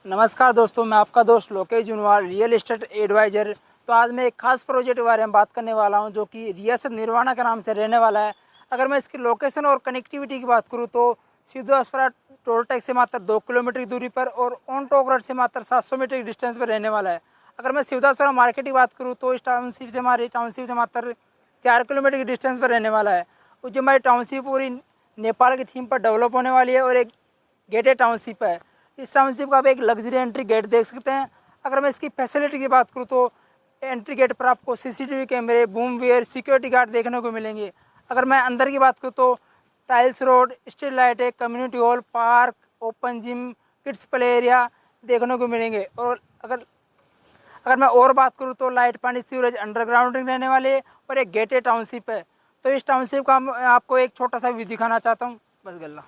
नमस्कार दोस्तों, मैं आपका दोस्त लोकेश जुनवाल, रियल एस्टेट एडवाइज़र। तो आज मैं एक खास प्रोजेक्ट के बारे में बात करने वाला हूं, जो कि रियासत निर्वाणा के नाम से रहने वाला है। अगर मैं इसकी लोकेशन और कनेक्टिविटी की बात करूं तो सिद्धोस्परा टोल टैक्स से मात्र 2 किलोमीटर की दूरी पर और ऑन टॉक रोड से मात्र 700 मीटर की डिस्टेंस पर रहने वाला है। अगर मैं सिद्धोस्परा मार्केट की बात करूँ तो इस हमारी टाउनशिप से मात्र 4 किलोमीटर की डिस्टेंस पर रहने वाला है। और जो हमारी टाउनशिप पूरी नेपाल की थीम पर डेवलप होने वाली है और एक गेटेड टाउनशिप है। इस टाउनशिप का आप एक लग्जरी एंट्री गेट देख सकते हैं। अगर मैं इसकी फैसिलिटी की बात करूँ तो एंट्री गेट पर आपको सीसीटीवी कैमरे, बूम वेयर, सिक्योरिटी गार्ड देखने को मिलेंगे। अगर मैं अंदर की बात करूँ तो टाइल्स रोड, स्ट्रीट लाइट है, community hall, park, open gym, kids play area देखने को मिलेंगे। और अगर अगर मैं और बात करूँ तो लाइट, पानी, सीवरेज, अंडरग्राउंडिंग रहने वाले है और एक गेटेड टाउनशिप है। तो इस टाउनशिप का मैं आपको एक छोटा सा व्यू दिखाना चाहता हूँ। बस गल्ला।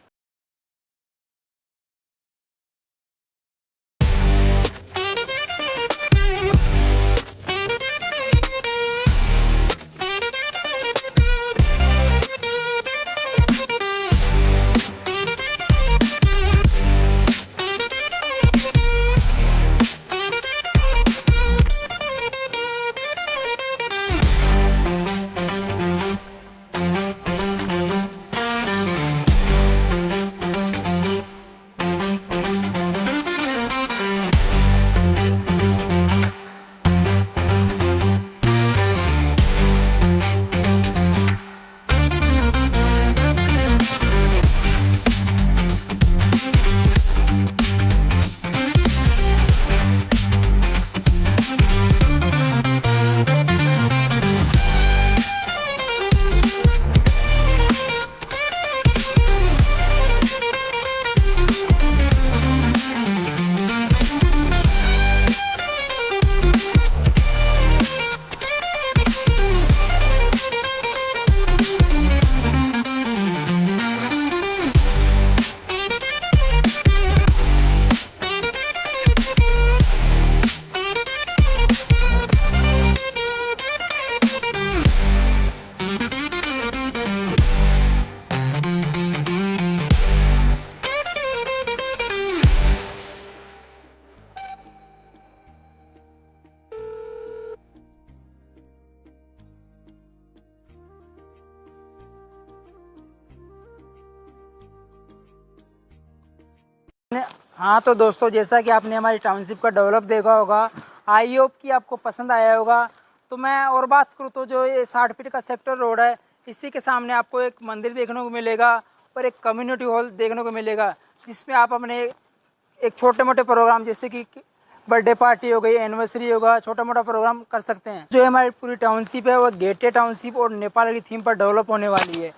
हाँ तो दोस्तों, जैसा कि आपने हमारी टाउनशिप का डेवलप देखा होगा, आई होप कि आपको पसंद आया होगा। तो मैं और बात करूँ तो जो ये 60 फीट का सेक्टर रोड है, इसी के सामने आपको एक मंदिर देखने को मिलेगा और एक कम्युनिटी हॉल देखने को मिलेगा, जिसमें आप अपने एक छोटे मोटे प्रोग्राम जैसे कि बर्थडे पार्टी हो गई, एनिवर्सरी होगा, छोटा मोटा प्रोग्राम कर सकते हैं। जो हमारी पूरी टाउनशिप है वो गेटेड टाउनशिप और नेपाल की थीम पर डेवलप होने वाली है।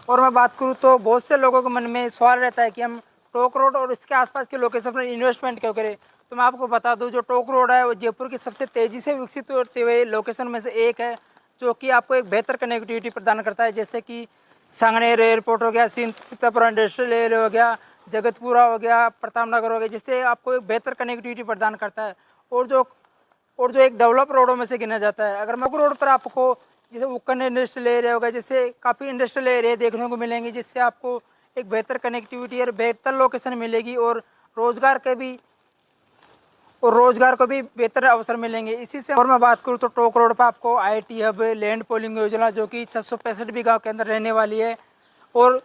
और मैं बात करूँ तो बहुत से लोगों के मन में सवाल रहता है कि हम टोक रोड और इसके आसपास के लोकेशन पर इन्वेस्टमेंट क्यों करें। तो मैं आपको बता दूं, जो टोक रोड है वो जयपुर की सबसे तेज़ी से विकसित होते हुए लोकेशन में से एक है, जो कि आपको एक बेहतर कनेक्टिविटी प्रदान करता है। जैसे कि सांगनेर एयरपोर्ट हो गया, सीतापुर इंडस्ट्रियल एरिया हो गया, जगतपुरा हो गया, प्रताप नगर हो गया, जिससे आपको एक बेहतर कनेक्टिविटी प्रदान करता है। और जो एक डेवलप रोडों में से गिना जाता है। अगर मैं रोड पर आपको जैसे उक्कन इंडस्ट्रियल एरिया होगा, जैसे काफ़ी इंडस्ट्रियल एरिया देखने को मिलेंगे, जिससे आपको एक बेहतर कनेक्टिविटी और बेहतर लोकेशन मिलेगी और रोजगार के भी रोजगार को भी बेहतर अवसर मिलेंगे इसी से। और मैं बात करूँ तो टोक रोड पर आपको IIT हब, लैंड पोलिंग योजना, जो कि 665 बीघा के अंदर रहने वाली है। और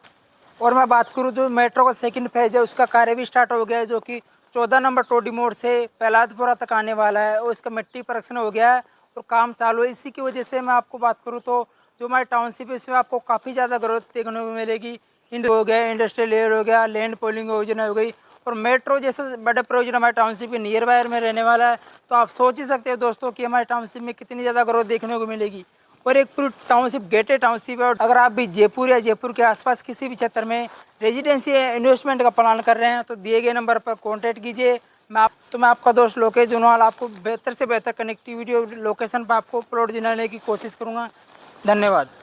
और मैं बात करूँ जो मेट्रो का सेकंड फेज है, उसका कार्य भी स्टार्ट हो गया है, जो कि 14 नंबर टोडी मोड़ से प्रहलादपुरा तक आने वाला है और इसका मिट्टी परीक्षण हो गया है और काम चालू है। इसी की वजह से मैं आपको बात करूँ तो जो हमारी टाउनशिप है, इसमें आपको काफ़ी ज़्यादा ग्रोथ देखने को मिलेगी। हो गया, इंडस्ट्रियल एयर हो गया, लैंड पोलिंग योजना हो गई और मेट्रो जैसे बड़े प्रोजेक्ट हमारे टाउनशिप के नियर बायर में रहने वाला है। तो आप सोच ही सकते हो दोस्तों कि हमारे टाउनशिप में कितनी ज़्यादा ग्रोथ देखने को मिलेगी। और एक पूरी टाउनशिप गेटेड टाउनशिप है। और अगर आप भी जयपुर या जयपुर के आसपास किसी भी क्षेत्र में रेजिडेंसी इन्वेस्टमेंट का प्लान कर रहे हैं तो दिए गए नंबर पर कॉन्टैक्ट कीजिए। मैं आपका दोस्त लोकेश जुनवाल आपको बेहतर से बेहतर कनेक्टिविटी और लोकेशन पर आपको प्लॉट दिलाने की कोशिश करूँगा। धन्यवाद।